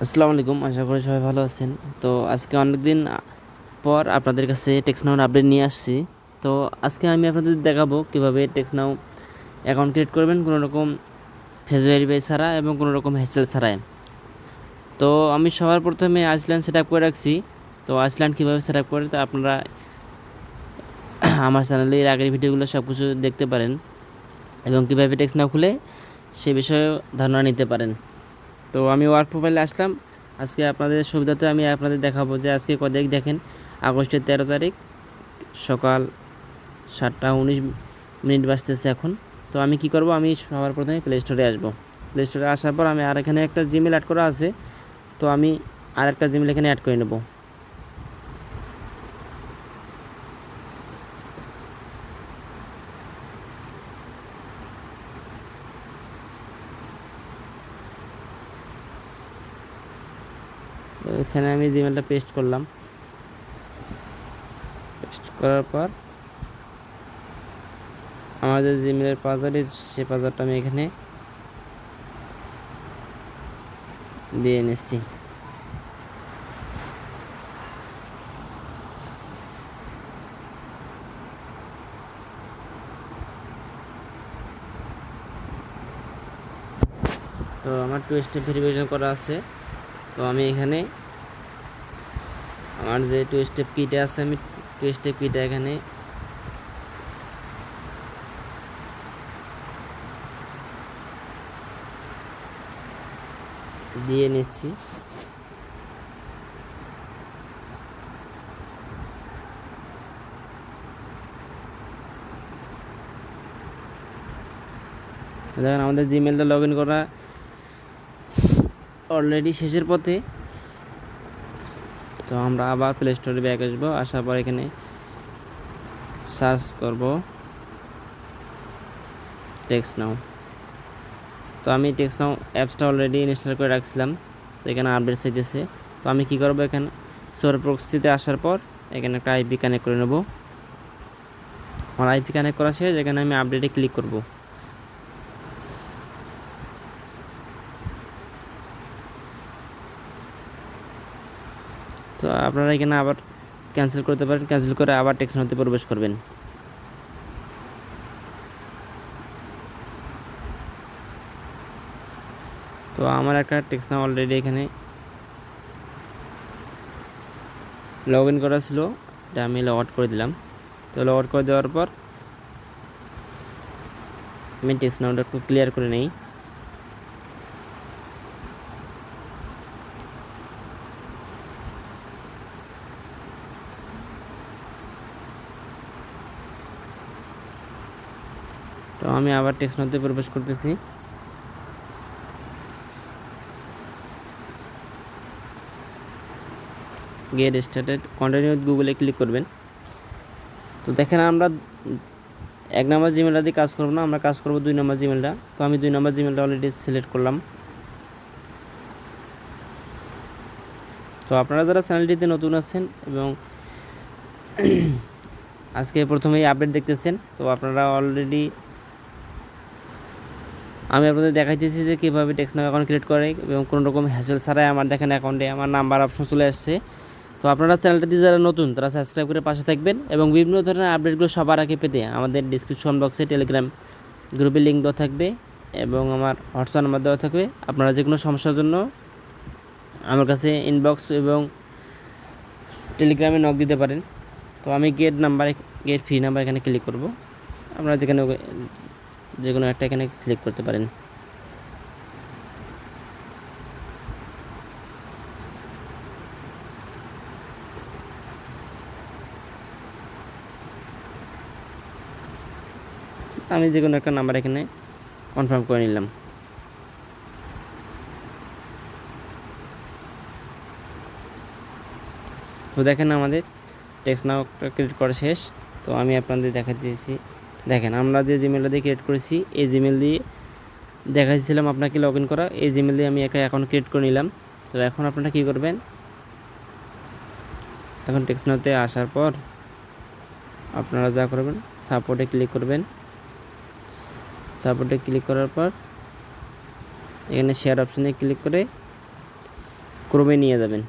আসসালামু আলাইকুম, আশা করি সবাই ভালো আছেন। তো আজকে অনেক দিন পর আপনাদের কাছে টেক্সনাউর আপডেট নিয়ে আসছি। তো আজকে আমি আপনাদের দেখাবো কীভাবে টেক্সনাউ অ্যাকাউন্ট ক্রিয়েট করবেন কোনো রকম ফেস ভেরিফাই ছাড়া এবং কোনো রকম হ্যাসেল ছাড়াই। তো আমি সবার প্রথমে আইসল্যান্ড সেট আপ করে রাখছি। তো আইসল্যান্ড কীভাবে সেট আপ করে তা আপনারা আমার চ্যানেলে এর আগের ভিডিওগুলো সব কিছু দেখতে পারেন এবং কীভাবে টেক্সনাউ খুলে সে বিষয়ে ধারণা নিতে পারেন। তো আমি ওয়ার্ক প্রোফাইলে আসলাম। আজকে আপনাদের সুবিধাতে আমি আপনাদের দেখাবো যে আজকে কত তারিখ দেখেন, আগস্টের 13 তারিখ সকাল 7:19 বাজতেছে এখন। তো আমি কি করব, আমি সবার প্রথমে প্লে স্টোরে আসবো। প্লে স্টোরে আসার পর আমি আর এখানে একটা জিমেল অ্যাড করা আছে, তো আমি আর একটা জিমেল এখানে অ্যাড করে নেব। তো এখানে আমি জিমেলটা পেস্ট করলাম। পেস্ট করার পর আমাদের জিমেলের পাসওয়ার্ড সেই পাসওয়ার্ডটা আমি এখানে দিয়ে নিচ্ছি। তো আমার 2 স্টেপ ভেরিফিকেশন করা আছে। তো আমি এখানে আমার যে 2 স্টেপ কিটা আছে, আমি 2 স্টেপ কিটা এখানে দিয়ে নিচ্ছি। দেখেন আমাদের জিমেলটা লগ ইন করা অলরেডি শেষের পথে। তো আমরা আবার প্লে স্টোরে ব্যাক আসবো, আসার পর এখানে সার্চ করব টেক্সনাউ। তো আমি টেক্সনাউ অ্যাপসটা অলরেডি ইনস্টল করে রাখছিলাম, তো এখানে আপডেট চাইতেছে। তো আমি কি করব, এখানে সোর প্রক্সিতে আসার পর এখানে একটা আইপি কানেক্ট করে নেব। আমার আইপি কানেক্ট করা শেষ, এখানে আমি আপডেটে ক্লিক করব। তো আপনারা এখানে আবার ক্যান্সেল করতে পারেন, ক্যান্সেল করে আবার টেক্সনাউতে প্রবেশ করবেন। তো আমার একটা টেক্সনাউ অলরেডি এখানে লগ ইন করা ছিল, এটা আমি লগ আউট করে দিলাম। তো লগ আউট করে দেওয়ার পর আমি টেক্সনাউটা একটু ক্লিয়ার করে নেই। তো আমি আবার টেক্সনাউতে প্রবেশ করতেছি। গেট স্টার্টেড, কন্টিনিউ গুগলে ক্লিক করবেন। তো দেখেন আমরা 1 নম্বর জিমেলটা দিয়ে কাজ করব না, আমরা কাজ করব 2 নম্বর জিমেলটা। তো আমি 2 নম্বর জিমেলটা অলরেডি সিলেক্ট করলাম। তো আপনারা যারা চ্যানেলটিতে নতুন আছেন এবং আজকে প্রথমেই আপডেট দেখতেছেন, তো আপনারা অলরেডি আমি আপনাদের দেখাইতেছি যে কীভাবে টেক্সনাউ অ্যাকাউন্ট ক্রিয়েট করে এবং কোনো রকম হ্যাসেল ছাড়াই আমার দেখেন অ্যাকাউন্টে আমার নাম্বার অপশন চলে আসছে। তো আপনারা চ্যানেলটিতে যারা নতুন তারা সাবস্ক্রাইব করে পাশে থাকবেন এবং বিভিন্ন ধরনের আপডেটগুলো সবার আগে পেতে আমাদের ডিসক্রিপশন বক্সে টেলিগ্রাম গ্রুপের লিঙ্ক দেওয়া থাকবে এবং আমার হোয়াটসঅ্যাপ নাম্বার দেওয়া থাকবে। আপনারা যে কোনো সমস্যার জন্য আমার কাছে ইনবক্স এবং টেলিগ্রামে নক দিতে পারেন। তো আমি গেট ফ্রি নাম্বার এখানে ক্লিক করব। আপনারা যে কোনো একটা এখানে সিলেক্ট করতে পারেন। আমি যে কোনো একটা নাম্বার এখানে কনফার্ম করে নিলাম। তো দেখেন আমাদের টেক্সনাউটা ক্রিয়েট করা শেষ। তো আমি আপনাদের দেখাচ্ছি, দেখেন আমরা যে জিমেলটা দিয়ে ক্রিয়েট করেছি এই জিমেল দিয়ে দেখাচ্ছিলাম আপনাকে লগ ইন করা, এই জিমেল দিয়ে আমি একটা অ্যাকাউন্ট ক্রিয়েট করে নিলাম। তো এখন আপনারা কী করবেন, এখন টেক্সনাউতে আসার পর আপনারা যা করবেন সাপোর্টে ক্লিক করবেন। সাপোর্টে ক্লিক করার পর এখানে শেয়ার অপশানে ক্লিক করে ক্রমে নিয়ে যাবেন।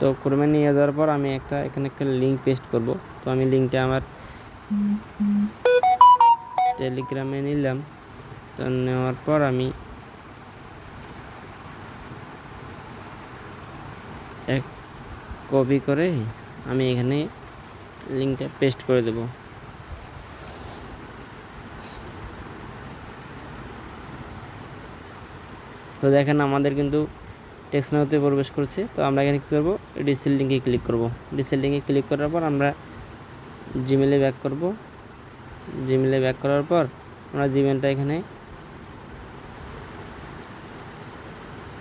তো ক্রমে নিয়ে যাওয়ার পর আমি এখানে একটা লিঙ্ক পেস্ট করব। তো আমি লিঙ্কটা আমার টেলিগ্রামে নিলাম। তো নেওয়ার পর আমি এক কপি করে আমি এখানে লিঙ্কটা পেস্ট করে দেব। তো দেখেন আমাদের কিন্তু টেক্সট নাউতে প্রবেশ করছে। তো আমরা এখানে কী করবো, রিসিভ লিঙ্কে ক্লিক করব। রিসিভ লিঙ্কে ক্লিক করার পর আমরা জিমেলে ব্যাক করব। জিমেলে ব্যাক করার পর আমরা জিমেলটা এখানে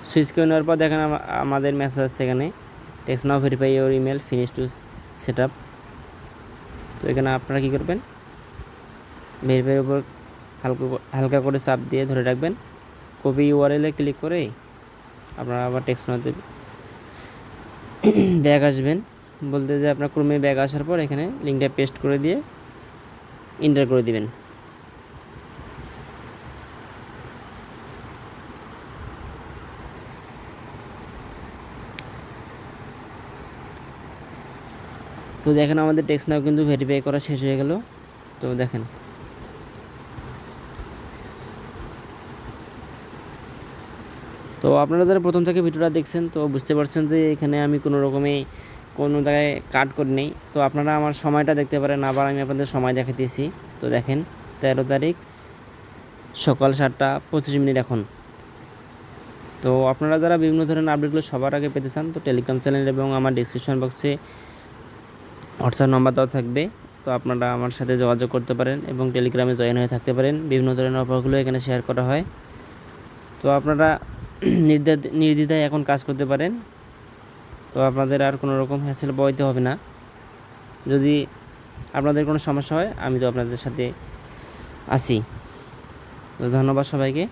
সুইচ করে নেওয়ার পর দেখেন আমাদের মেসেজ আছে এখানে, text now verify your email finish to set up. তো এখানে আপনারা কী করবেন, ভেরিফাইয়ের উপর হালকা করে চাপ দিয়ে ধরে রাখবেন। কপি ইউআরএলে ক্লিক করে আপনারা আবার টেক্সট নাওতে ব্যাক আসবেন। বলতে যে আপনার ক্রমে ব্যাক আসার পর এখানে লিঙ্কটা পেস্ট করে দিয়ে এন্টার করে দিবেন। তো দেখেন আমাদের টেক্সট নাও কিন্তু ভেরিফাই করা শেষ হয়ে গেল। তো দেখেন তো আপনারা যারা প্রথম থেকে ভিডিওটা দেখছেন তো বুঝতে পারছেন যে এখানে আমি কোনো জায়গায় কাট করি নেই। তো আপনারা আমার সময়টা দেখতে পারেন, আবার আমি আপনাদের সময় দেখাতেছি। তো দেখেন 13 তারিখ সকাল 7:25 এখন। তো আপনারা যারা বিভিন্ন ধরনের আপডেটগুলো সবার আগে পেতে চান তো টেলিগ্রাম চ্যানেল এবং আমার ডিসক্রিপশন বক্সে হোয়াটসঅ্যাপ নাম্বার দেওয়া থাকবে। তো আপনারা আমার সাথে যোগাযোগ করতে পারেন এবং টেলিগ্রামে জয়েন হয়ে থাকতে পারেন। বিভিন্ন ধরনের অফারগুলো এখানে শেয়ার করা হয়। তো আপনারা নির্দ্বিধায় এখন কাজ করতে পারেন। তো আপনাদের আর কোনো রকম হ্যাসেল বইতে হবে না। যদি আপনাদের কোনো সমস্যা হয় আমি তো আপনাদের সাথে আছি। তো ধন্যবাদ সবাইকে।